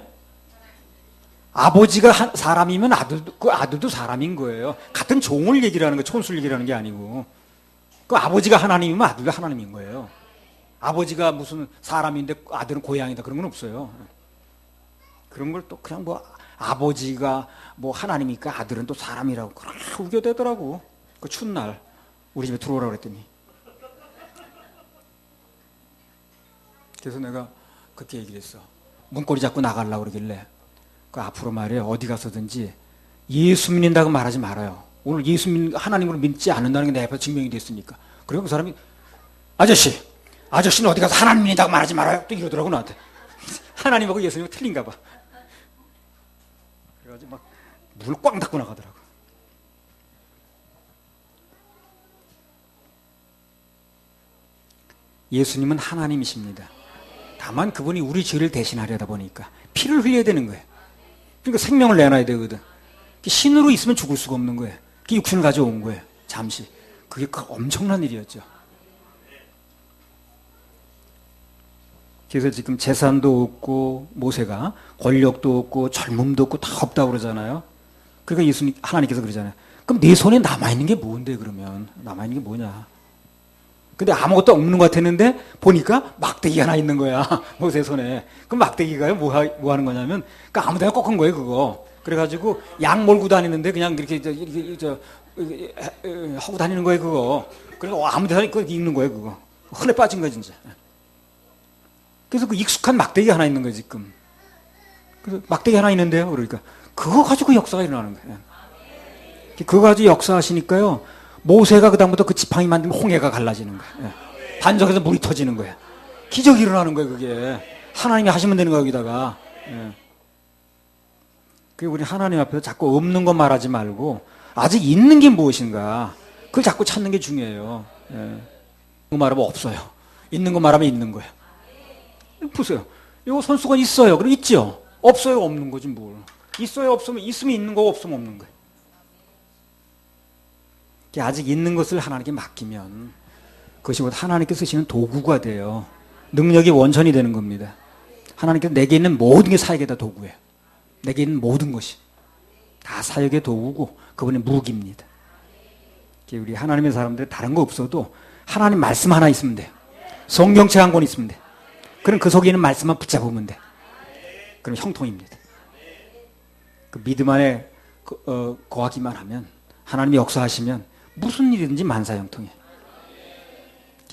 아버지가 사람이면 그 아들도 사람인 거예요. 같은 종을 얘기를 하는 거, 촌수를 얘기하는 게 아니고. 그 아버지가 하나님이면 아들도 하나님인 거예요. 아버지가 무슨 사람인데 아들은 고양이다 그런 건 없어요. 그런 걸 또 그냥 뭐 아버지가 뭐 하나님이니까 아들은 또 사람이라고 그렇게 우겨대더라고. 그 추운 날 우리 집에 들어오라고 그랬더니. 그래서 내가 그렇게 얘기를 했어. 문고리 잡고 나가려고 그러길래 그 앞으로 말이에요. 어디 가서든지 예수 믿는다고 말하지 말아요. 오늘 예수 하나님으로 믿지 않는다는 게 내 앞에 증명이 됐으니까. 그리고 그 사람이 아저씨 아저씨는 어디 가서 하나님 믿는다고 말하지 말아요. 또 이러더라고 나한테. 하나님하고 예수님하고 틀린가 봐. 그래가지고 막 물 꽝 닫고 나가더라고. 예수님은 하나님이십니다. 다만 그분이 우리 죄를 대신하려다 보니까 피를 흘려야 되는 거예요. 그러니까 생명을 내놔야 되거든. 신으로 있으면 죽을 수가 없는 거예요. 그 육신을 가져온 거예요. 잠시. 그게 엄청난 일이었죠. 그래서 지금 재산도 없고 모세가 권력도 없고 젊음도 없고 다 없다고 그러잖아요. 그러니까 예수님, 하나님께서 그러잖아요. 그럼 내 손에 남아있는 게 뭔데 그러면? 남아있는 게 뭐냐? 근데 아무것도 없는 것 같았는데 보니까 막대기 하나 있는 거야. 모세 손에. 그럼 막대기가요? 뭐 하는 거냐면 그러니까 아무 데나 꺾은 거예요 그거. 그래가지고 양 몰고 다니는데 그냥 이렇게 하고 다니는 거예요 그거. 그래서 아무 데나 있는 거예요 그거. 흔해 빠진 거야 진짜. 그래서 그 익숙한 막대기 하나 있는 거예요 지금. 그래서 막대기 하나 있는데요. 그러니까 그거 가지고 역사가 일어나는 거예요. 그거 가지고 역사하시니까요. 모세가 그다음부터 그 지팡이 만들면 홍해가 갈라지는 거예요. 반석에서 물이 터지는 거예요. 기적이 일어나는 거예요 그게. 하나님이 하시면 되는 거예요 여기다가. 우리 하나님 앞에서 자꾸 없는 것 말하지 말고 아직 있는 게 무엇인가 그걸 자꾸 찾는 게 중요해요. 있는 거 말하면 없어요. 있는 거 말하면 있는 거예요. 보세요. 이거 손수건 있어요. 그럼 있죠. 없어요. 없는 거지 뭘. 있어요. 없으면 있으면 있는 거고 없으면 없는 거예요. 아직 있는 것을 하나님께 맡기면 그것이 곧 하나님께 쓰시는 도구가 돼요. 능력의 원천이 되는 겁니다. 하나님께서 내게 있는 모든 게 사역의 다 도구예요. 내게 있는 모든 것이 다 사역의 도구고 그분의 무기입니다. 우리 하나님의 사람들 다른 거 없어도 하나님 말씀 하나 있으면 돼요. 성경책 한 권 있으면 돼요. 그럼 그 속에 있는 말씀만 붙잡으면 돼. 그럼 형통입니다. 그 믿음 안에 거하기만 하면 하나님이 역사하시면 무슨 일이든지 만사형통해.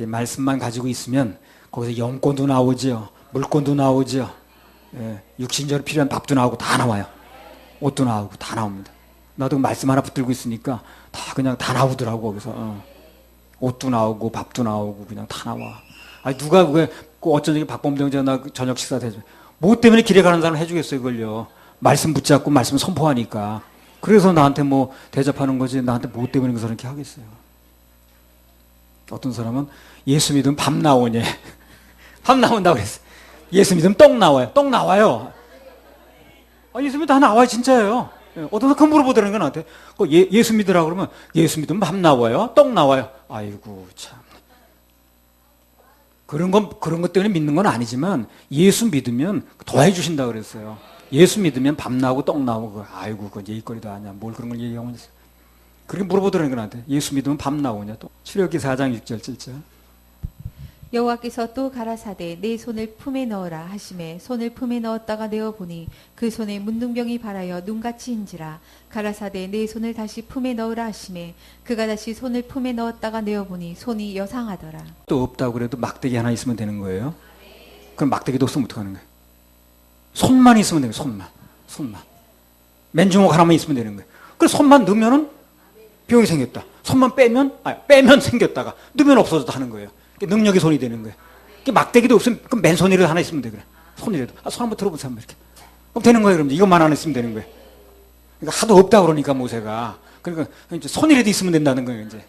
말씀만 가지고 있으면 거기서 영권도 나오죠. 물권도 나오죠. 육신적으로 필요한 밥도 나오고 다 나와요. 옷도 나오고 다 나옵니다. 나도 말씀 하나 붙들고 있으니까 다 그냥 다 나오더라고 거기서. 옷도 나오고 밥도 나오고 그냥 다 나와. 아니 누가 왜 어쩐 적에 박범대 형제가 나 저녁 식사 대접 뭐 때문에 길에 가는 사람 해주겠어요 그걸요. 말씀 붙잡고 말씀 선포하니까. 그래서 나한테 뭐 대접하는 거지 나한테 뭐 때문에 그 사람 이렇게 하겠어요. 어떤 사람은 예수 믿으면 밥 나오냐. 밥 나온다고 그랬어요. 예수 믿으면 떡 나와요. 떡 나와요. 아, 예수 믿으면 다 나와요 진짜예요. 어떤 사람 그 물어보더라는 건 나한테. 예수 믿으라고 그러면 예수 믿으면 밥 나와요. 떡 나와요. 아이고 참. 그런 것 때문에 믿는 건 아니지만 예수 믿으면 더해 주신다 그랬어요. 예수 믿으면 밥 나오고 떡 나오고. 아이고 그건 얘기거리도 아니야. 뭘 그런 걸 얘기하고 있어. 그렇게 물어보더라는 건 나한테. 예수 믿으면 밥 나오냐 또. 출애굽기 4장 6절 7절. 여호와께서 또 가라사대 내 손을 품에 넣어라 하시매 손을 품에 넣었다가 내어 보니 그 손에 문둥병이 발하여 눈같이 인지라. 가라사대 내 손을 다시 품에 넣으라 하시매 그가 다시 손을 품에 넣었다가 내어 보니 손이 여상하더라. 또 없다고 그래도 막대기 하나 있으면 되는 거예요. 그럼 막대기도 없으면 어떡하는 거예요? 손만 있으면 되는 거예요. 손만. 맨주먹 하나만 있으면 되는 거예요. 그래서 손만 넣으면은 병이 생겼다. 손만 빼면 생겼다가 넣으면 없어졌다 하는 거예요. 능력의 손이 되는 거예요. 막대기도 없으면 그럼 맨손이라도 하나 있으면 돼 그래. 손이라도. 손 한번 들어보세요. 한번 이렇게. 그럼 되는 거예요. 그럼 이것만 하나 있으면 되는 거예요. 그러니까 하도 없다 그러니까 모세가. 그러니까 이제 손이라도 있으면 된다는 거예요. 이제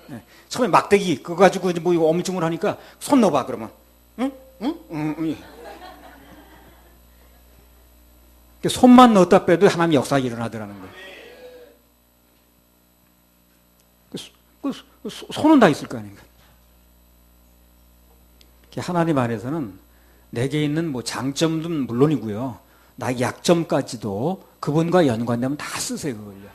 처음에 막대기 그거 가지고 이제 뭐 이거 어물증을 하니까 손 넣어봐 그러면. 응? 손만 넣었다 빼도 하나님 역사가 일어나더라는 거예요. 손은 다 있을 거 아닌가. 하나님 안에서는 내게 있는 뭐 장점도 물론이고요. 나의 약점까지도 그분과 연관되면 다 쓰세요, 그걸요.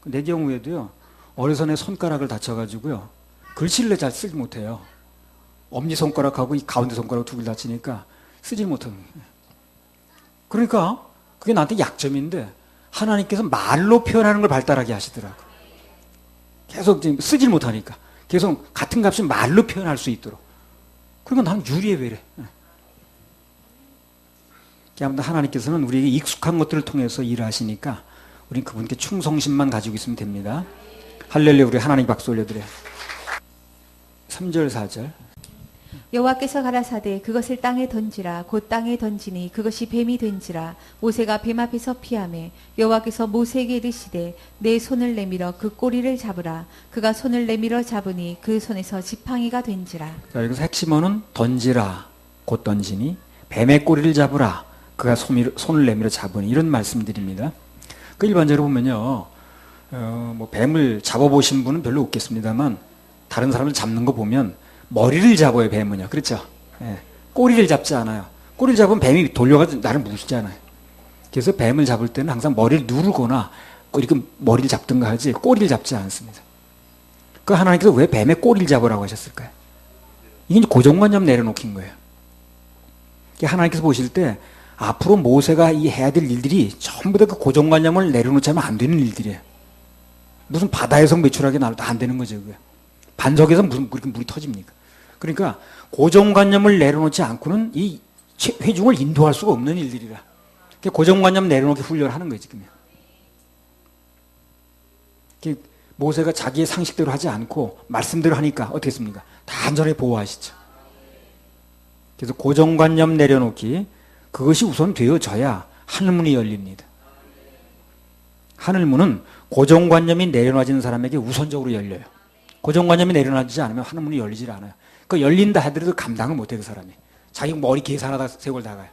내 경우에도요, 어려서 내 손가락을 다쳐가지고요, 글씨를 잘 쓰지 못해요. 엄지손가락하고 이 가운데 손가락 두 개 다치니까 쓰지 못하는 거예요. 그러니까 그게 나한테 약점인데 하나님께서 말로 표현하는 걸 발달하게 하시더라고요. 계속 쓰질 못하니까 계속 같은 값을 말로 표현할 수 있도록. 그러니까 나는 유리해 왜 이래. 아무튼 하나님께서는 우리에게 익숙한 것들을 통해서 일을 하시니까 우린 그분께 충성심만 가지고 있으면 됩니다. 할렐루야. 우리 하나님 박수 올려드려요. 3절 4절. 여호와께서 가라사대 그것을 땅에 던지라. 곧 땅에 던지니 그것이 뱀이 된지라. 모세가 뱀 앞에서 피하매 여호와께서 모세에게 이르시되 내 손을 내밀어 그 꼬리를 잡으라. 그가 손을 내밀어 잡으니 그 손에서 지팡이가 된지라. 자, 여기서 핵심어는 던지라, 곧 던지니 뱀의 꼬리를 잡으라. 그가 손을 내밀어 잡으니 이런 말씀드립니다. 그 일반적으로 보면요, 뭐 뱀을 잡아보신 분은 별로 없겠습니다만 다른 사람을 잡는 거 보면 머리를 잡아요, 뱀은요. 그렇죠? 예. 꼬리를 잡지 않아요. 꼬리를 잡으면 뱀이 돌려가지고 나를 물잖아요. 그래서 뱀을 잡을 때는 항상 머리를 누르거나 이렇게 머리를 잡든가 하지 꼬리를 잡지 않습니다. 그 하나님께서 왜 뱀의 꼬리를 잡으라고 하셨을까요? 이게 이제 고정관념 내려놓긴 거예요. 하나님께서 보실 때 앞으로 모세가 이 해야 될 일들이 전부 다 그 고정관념을 내려놓자면 안 되는 일들이에요. 무슨 바다에서 매출하게 나도 안 되는 거죠. 그게. 반석에서 무슨 그렇게 물이 터집니까? 그러니까 고정관념을 내려놓지 않고는 이 회중을 인도할 수가 없는 일들이라. 고정관념 내려놓기 훈련을 하는 거예요, 지금. 모세가 자기의 상식대로 하지 않고 말씀대로 하니까 어떻게 했습니까? 다 안전하게 보호하시죠. 그래서 고정관념 내려놓기, 그것이 우선 되어져야 하늘문이 열립니다. 하늘문은 고정관념이 내려놔지는 사람에게 우선적으로 열려요. 고정관념이 내려놔지지 않으면 하늘문이 열리질 않아요. 그 열린다 하더라도 감당을 못해, 그 사람이. 자기 머리 계산하다 세월 다 가요.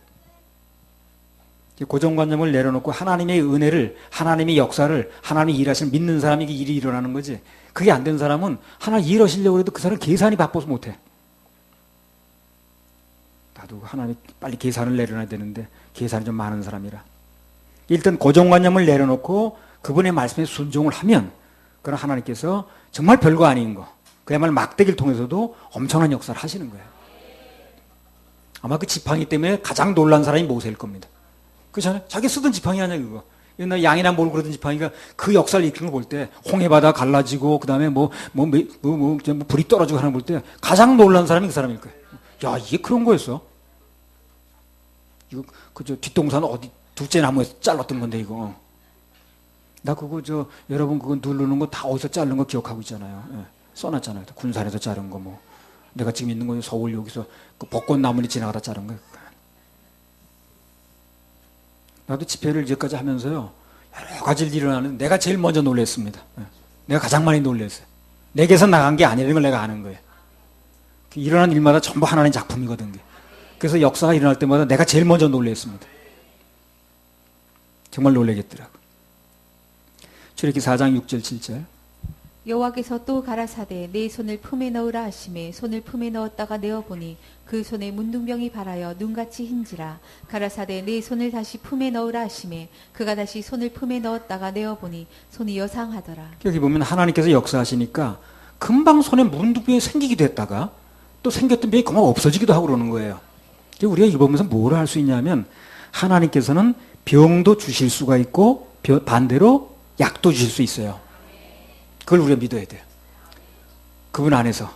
고정관념을 내려놓고 하나님의 은혜를, 하나님의 역사를, 하나님이 일하시는 믿는 사람에게 일이 일어나는 거지. 그게 안 된 사람은 하나님 일하시려고 해도 그 사람은 계산이 바빠서 못해. 나도 하나님 빨리 계산을 내려놔야 되는데 계산이 좀 많은 사람이라. 일단 고정관념을 내려놓고 그분의 말씀에 순종을 하면 그런 하나님께서 정말 별거 아닌 거, 그야말로 막대기를 통해서도 엄청난 역사를 하시는 거예요. 아마 그 지팡이 때문에 가장 놀란 사람이 모세일 겁니다. 그렇잖아요? 자기 쓰던 지팡이 아니야, 그거. 옛날 양이나 뭘 그러던 지팡이가 그 역사를 일으키는 걸 볼 때 홍해바다 갈라지고 그 다음에 불이 떨어지고 하는 걸 볼 때 가장 놀란 사람이 그 사람일 거예요. 야, 이게 그런 거였어? 이거 그저 뒷동산 어디 둘째 나무에서 잘랐던 건데 이거. 나 그거 여러분 그거 누르는 거 다 어디서 자른 거 기억하고 있잖아요. 예, 써놨잖아요. 군산에서 자른 거 뭐. 내가 지금 있는 거 서울 여기서 그 벚꽃 나무리 지나가다 자른 거. 나도 집회를 이제까지 하면서요, 여러 가지를 일어나는데 내가 제일 먼저 놀랐습니다. 예, 내가 가장 많이 놀랐어요. 내게서 나간 게 아니라는 걸 내가 아는 거예요. 일어난 일마다 전부 하나님의 작품이거든요. 그래서 역사가 일어날 때마다 내가 제일 먼저 놀랐습니다. 정말 놀라겠더라고. 출애굽기 4장 6절 7절. 여호와께서 또 가라사대 내 손을 품에 넣으라 하시매 손을 품에 넣었다가 내어보니 그 손에 문둥병이 발하여 눈같이 흰지라. 가라사대 내 손을 다시 품에 넣으라 하시매 그가 다시 손을 품에 넣었다가 내어보니 손이 여상하더라. 여기 보면 하나님께서 역사하시니까 금방 손에 문둥병이 생기기도 했다가 또 생겼던 병이 금방 없어지기도 하고 그러는 거예요. 우리가 이거 보면서 뭘 할 수 있냐면 하나님께서는 병도 주실 수가 있고 반대로 약도 주실 수 있어요. 그걸 우리가 믿어야 돼요. 그분 안에서.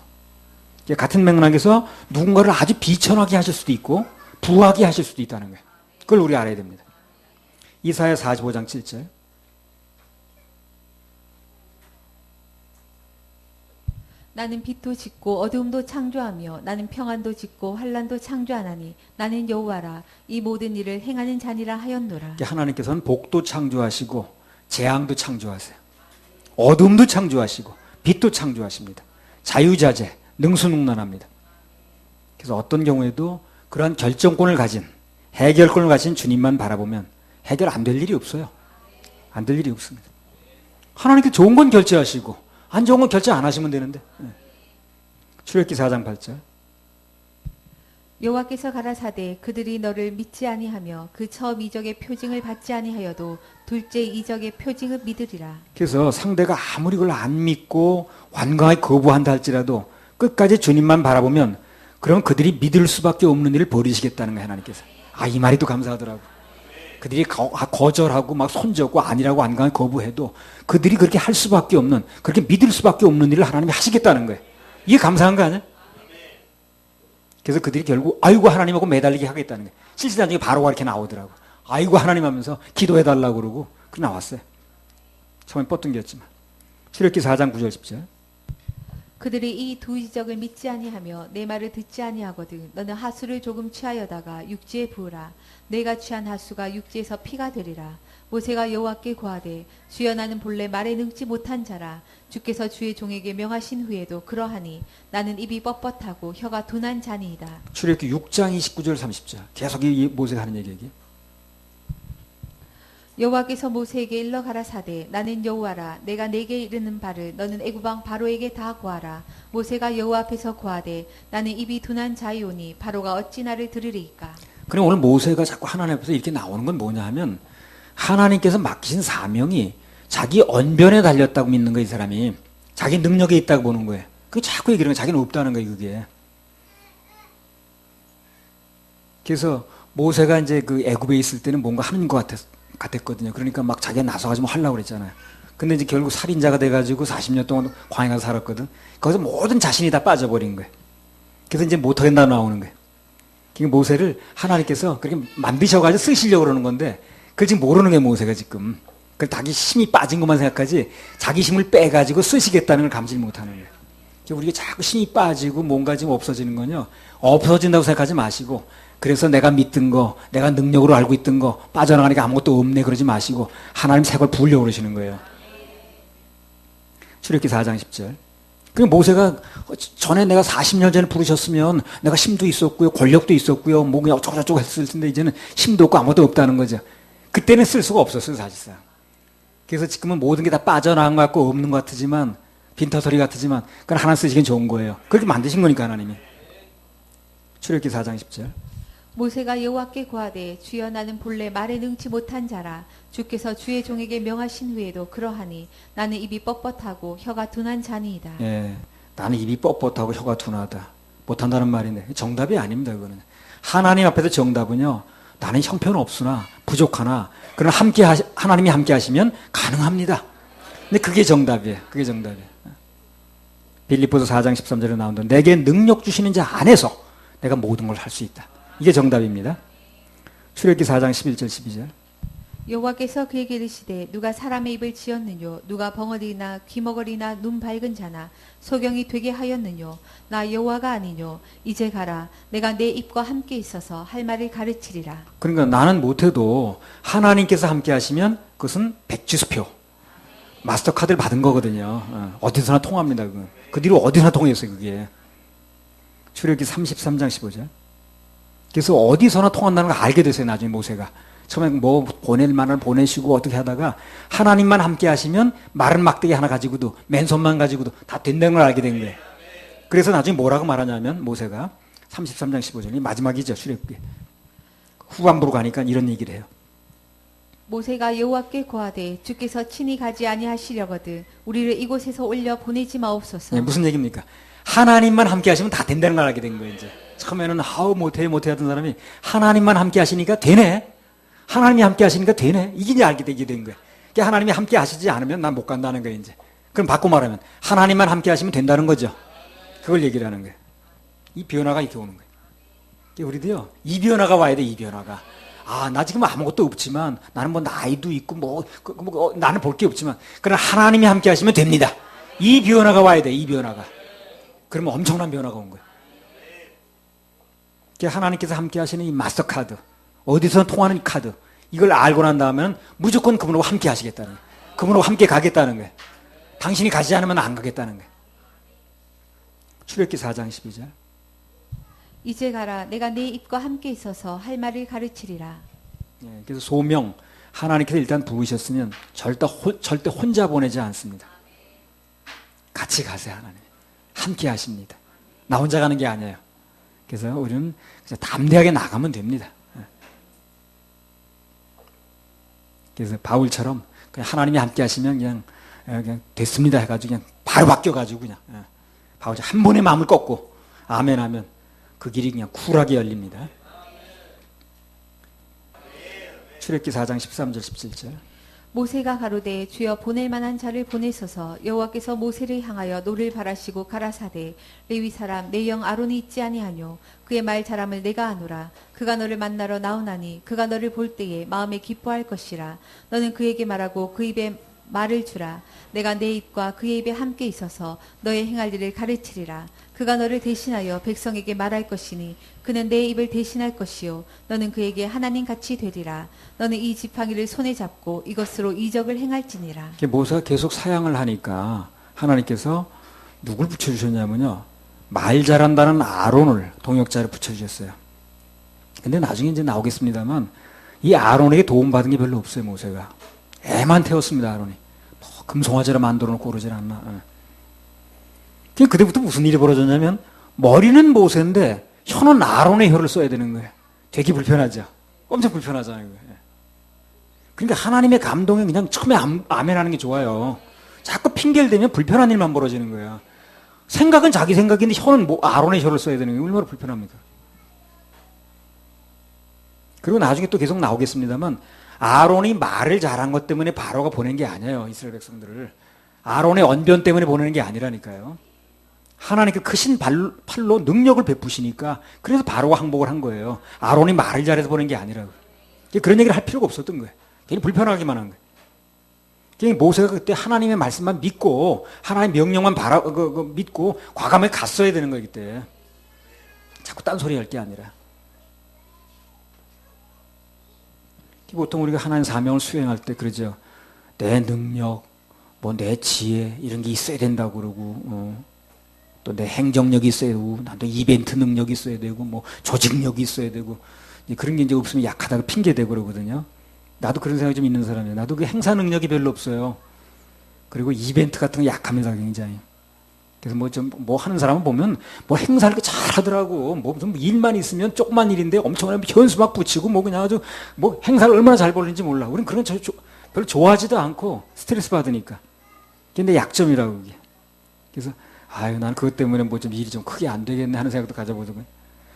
같은 맥락에서 누군가를 아주 비천하게 하실 수도 있고 부하게 하실 수도 있다는 거예요. 그걸 우리가 알아야 됩니다. 이사야 45장 7절. 나는 빛도 짓고 어두움도 창조하며 나는 평안도 짓고 환난도 창조하나니 나는 여호와라. 이 모든 일을 행하는 자니라 하였노라. 하나님께서는 복도 창조하시고 재앙도 창조하세요. 어둠도 창조하시고 빛도 창조하십니다. 자유자재, 능수능란합니다. 그래서 어떤 경우에도 그러한 결정권을 가진, 해결권을 가진 주님만 바라보면 해결 안 될 일이 없어요. 안 될 일이 없습니다. 하나님께 좋은 건 결제하시고 안 좋은 건 결제 안 하시면 되는데. 출애굽기 4장 8절. 여호와께서 가라사대 그들이 너를 믿지 아니하며 그 처음 이적의 표징을 받지 아니하여도 둘째 이적의 표징을 믿으리라. 그래서 상대가 아무리 그걸 안 믿고 완강하게 거부한다 할지라도 끝까지 주님만 바라보면 그럼 그들이 믿을 수밖에 없는 일을 벌이시겠다는 거예요, 하나님께서. 이 말이 또 감사하더라고. 그들이 거절하고 막 손잡고 아니라고 완강하게 거부해도 그들이 그렇게 할 수밖에 없는, 그렇게 믿을 수밖에 없는 일을 하나님이 하시겠다는 거예요. 이게 감사한 거 아니야? 그래서 그들이 결국 아이고 하나님하고 매달리게 하겠다는 거예요. 실시간 중에 바로가 이렇게 나오더라고. 아이고 하나님 하면서 기도해달라고 그러고 그 나왔어요. 처음엔 뻗뚱겼지만. 출애굽기 4장 9절 10절. 그들이 이 두 이적을 믿지 아니하며 내 말을 듣지 아니하거든 너는 하수를 조금 취하여다가 육지에 부으라. 내가 취한 하수가 육지에서 피가 되리라. 모세가 여호와께 고하되 주여 나는 본래 말에 능지 못한 자라. 주께서 주의 종에게 명하신 후에도 그러하니 나는 입이 뻣뻣하고 혀가 둔한 자니이다. 출애굽기 6장 29절 30절 계속 이 모세가 하는 얘기. 여호와께서 모세에게 일러 가라사대 나는 여호와라. 내가 내게 이르는 바를 너는 애굽 왕 바로에게 다 고하라. 모세가 여호와 앞에서 고하되 나는 입이 둔한 자이오니 바로가 어찌 나를 들으리이까. 그럼 오늘 모세가 자꾸 하나님 앞에서 이렇게 나오는 건 뭐냐 하면 하나님께서 맡기신 사명이 자기 언변에 달렸다고 믿는 거예요. 이 사람이 자기 능력에 있다고 보는 거예요. 그게 자꾸 얘기하는 거예요. 자기는 없다는 거예요. 그게. 그래서 모세가 이제 그 애굽에 있을 때는 뭔가 하는 것 같았거든요. 그러니까 막 자기가 나서가지고 하려고 그랬잖아요. 근데 이제 결국 살인자가 돼가지고 40년 동안 광야 가서 살았거든. 거기서 모든 자신이 다 빠져버린 거예요. 그래서 이제 못하겠다 나오는 거예요. 그러니까 모세를 하나님께서 그렇게 만드셔가지고 쓰시려고 그러는 건데 그걸 지금 모르는 거예요. 모세가 지금. 그 자기 힘이 빠진 것만 생각하지 자기 힘을 빼가지고 쓰시겠다는 걸 감지 못하는 거예요. 우리가 자꾸 힘이 빠지고 뭔가 지금 없어지는 건요. 없어진다고 생각하지 마시고 그래서 내가 믿던 거, 내가 능력으로 알고 있던 거 빠져나가니까 아무것도 없네 그러지 마시고 하나님 새 걸 부으려고 그러시는 거예요. 출애굽기 4장 10절. 그 모세가 전에 내가 40년 전에 부르셨으면 내가 힘도 있었고요, 권력도 있었고요, 뭐 그냥 어쩌고저쩌고 했을 텐데 이제는 힘도 없고 아무것도 없다는 거죠. 그때는 쓸 수가 없었어요, 사실상. 그래서 지금은 모든 게 다 빠져나간 것 같고 없는 것 같지만 빈터터리 같지만 그건 하나 쓰시긴 좋은 거예요. 그렇게 만드신 거니까 하나님이. 출애굽기 4장 10절. 모세가 여호와께 고하되 주여 나는 본래 말에 능치 못한 자라. 주께서 주의 종에게 명하신 후에도 그러하니 나는 입이 뻣뻣하고 혀가 둔한 자니이다. 예, 나는 입이 뻣뻣하고 혀가 둔하다. 못한다는 말인데 정답이 아닙니다. 그거는 하나님 앞에서 정답은요. 나는 형편 없으나 부족하나 그러나 하나님이 함께 하시면 가능합니다. 근데 그게 정답이에요. 그게 정답이에요. 빌립보서 4장 13절에 나온다. 내게 능력 주시는 자 안에서 내가 모든 걸 할 수 있다. 이게 정답입니다. 출애굽기 4장 11절 12절. 여호와께서 그에게 이르시되 누가 사람의 입을 지었느뇨 누가 벙어리나 귀머거리나 눈 밝은 자나 소경이 되게 하였느뇨 나 여호와가 아니뇨 이제 가라 내가 내 입과 함께 있어서 할 말을 가르치리라. 그러니까 나는 못해도 하나님께서 함께 하시면 그것은 백지수표 마스터카드를 받은 거거든요. 어디서나 통합니다. 그건. 그 뒤로 어디서나 통했어요. 그게. 출애굽기 33장 15절. 그래서 어디서나 통한다는 걸 알게 됐어요. 나중에 모세가. 처음에 뭐 보낼 만을 보내시고 어떻게 하다가 하나님만 함께 하시면 마른 막대기 하나 가지고도 맨손만 가지고도 다 된다는 걸 알게 된 거예요. 그래서 나중에 뭐라고 말하냐면 모세가 33장 15절이 마지막이죠. 출애굽기. 후반부로 가니까 이런 얘기를 해요. 모세가 여호와께 고하되 주께서 친히 가지 아니하시려거든 우리를 이곳에서 올려 보내지 마옵소서. 네, 무슨 얘기입니까? 하나님만 함께 하시면 다 된다는 걸 알게 된 거예요. 이제 처음에는 아우 못해 하던 사람이 하나님만 함께 하시니까 되네. 하나님이 함께 하시니까 되네. 이게 이제 알게 되게 된 거예요. 그러니까 하나님이 함께 하시지 않으면 난 못 간다는 거예요. 이제 그럼 바꿔 말하면 하나님만 함께 하시면 된다는 거죠. 그걸 얘기를 하는 거예요. 이 변화가 이렇게 오는 거예요. 그러니까 우리도요 이 변화가 와야 돼. 이 변화가. 아, 나 지금 아무것도 없지만 나는 뭐 나이도 있고 나는 볼 게 없지만 그러나 하나님이 함께 하시면 됩니다. 이 변화가 와야 돼. 이 변화가. 그러면 엄청난 변화가 온 거예요. 하나님께서 함께 하시는 이 마스터 카드, 어디서 통하는 이 카드, 이걸 알고 난 다음에는 무조건 그분하고 함께 하시겠다는 거예요. 그분하고 함께 가겠다는 거예요. 당신이 가지 않으면 안 가겠다는 거예요. 출애굽기 4장 12절. 이제 가라 내가 네 입과 함께 있어서 할 말을 가르치리라. 예, 그래서 소명 하나님께서 일단 부르셨으면 절대 혼자 보내지 않습니다. 같이 가세요. 하나님 함께 하십니다. 나 혼자 가는 게 아니에요. 그래서 우리는 담대하게 나가면 됩니다. 그래서 바울처럼 그냥 하나님이 함께 하시면 그냥 됐습니다 해가지고 그냥 바로 바뀌어가지고 그냥 바울 한 번에 마음을 꺾고 아멘 하면 그 길이 그냥 쿨하게 열립니다. 출애굽기 4장 13절 17절. 모세가 가로되 주여 보낼 만한 자를 보내소서. 여호와께서 모세를 향하여 노를 바라시고 가라사대 레위 사람 내 영 아론이 있지 아니하뇨 그의 말 잘함을 내가 아노라. 그가 너를 만나러 나오나니 그가 너를 볼 때에 마음에 기뻐할 것이라. 너는 그에게 말하고 그 입에 말을 주라. 내가 내 입과 그의 입에 함께 있어서 너의 행할 일을 가르치리라. 그가 너를 대신하여 백성에게 말할 것이니 그는 내 입을 대신할 것이요 너는 그에게 하나님 같이 되리라. 너는 이 지팡이를 손에 잡고 이것으로 이적을 행할지니라. 모세가 계속 사양을 하니까 하나님께서 누굴 붙여주셨냐면요, 말 잘한다는 아론을 동역자를 붙여주셨어요. 근데 나중에 이제 나오겠습니다만 이 아론에게 도움받은 게 별로 없어요. 모세가 애만 태웠습니다. 아론이 뭐 금송아지를 만들어 놓고 그러질 않나. 그때부터 무슨 일이 벌어졌냐면 머리는 모세인데 혀는 아론의 혀를 써야 되는 거예요. 되게 불편하죠. 엄청 불편하잖아요. 그러니까 하나님의 감동에 그냥 처음에 아멘하는 게 좋아요. 자꾸 핑계를 대면 불편한 일만 벌어지는 거예요. 생각은 자기 생각인데 혀는 아론의 혀를 써야 되는 게 얼마나 불편합니까? 그리고 나중에 또 계속 나오겠습니다만 아론이 말을 잘한 것 때문에 바로가 보낸 게 아니에요. 이스라엘 백성들을. 아론의 언변 때문에 보내는 게 아니라니까요. 하나님께 크신 팔로 능력을 베푸시니까 그래서 바로가 항복을 한 거예요. 아론이 말을 잘해서 보낸 게 아니라고. 그런 얘기를 할 필요가 없었던 거예요. 괜히 불편하기만 한 거예요. 모세가 그때 하나님의 말씀만 믿고 하나님의 명령만 믿고 과감하게 갔어야 되는 거예요. 그때 자꾸 딴소리 할 게 아니라. 보통 우리가 하나님 사명을 수행할 때 그러죠. 내 능력, 뭐 내 지혜 이런 게 있어야 된다고 그러고 또 내 행정력이 있어야 되고 또 이벤트 능력이 있어야 되고 뭐 조직력이 있어야 되고 그런 게 이제 없으면 약하다고 핑계대고 그러거든요. 나도 그런 생각이 좀 있는 사람이에요. 나도 그 행사 능력이 별로 없어요. 그리고 이벤트 같은 거 약합니다. 굉장히. 그래서 뭐 하는 사람을 보면 뭐 행사를 잘 하더라고. 뭐 좀 일만 있으면 조그만 일인데 엄청난 현수 막 붙이고 뭐 그냥 아주 뭐 행사를 얼마나 잘 벌리는지 몰라. 우리는 그런 거 별로 좋아하지도 않고 스트레스 받으니까. 근데 약점이라고 그게. 그래서 아유 난 그것 때문에 뭐 좀 일이 좀 크게 안 되겠네 하는 생각도 가져보더군요.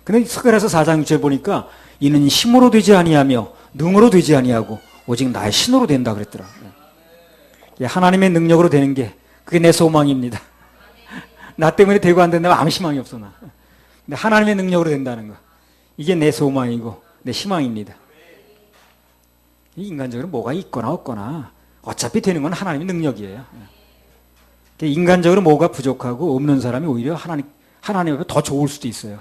근데 스가랴서 4장 6절 보니까 이는 힘으로 되지 아니하며 능으로 되지 아니하고 오직 나의 신으로 된다 그랬더라. 하나님의 능력으로 되는 게 그게 내 소망입니다. 나 때문에 되고 안 된다면 아무 희망이 없어 나. 근데 하나님의 능력으로 된다는 거 이게 내 소망이고 내 희망입니다. 인간적으로 뭐가 있거나 없거나 어차피 되는 건 하나님의 능력이에요. 인간적으로 뭐가 부족하고 없는 사람이 오히려 하나님 앞에 더 좋을 수도 있어요.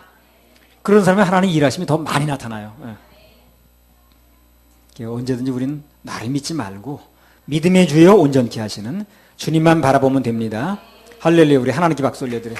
그런 사람이 하나님 일하심이 더 많이 나타나요. 언제든지 우리는 나를 믿지 말고 믿음의 주여 온전케 하시는 주님만 바라보면 됩니다. 할렐루야. 우리 하나님께 박수 올려드려요.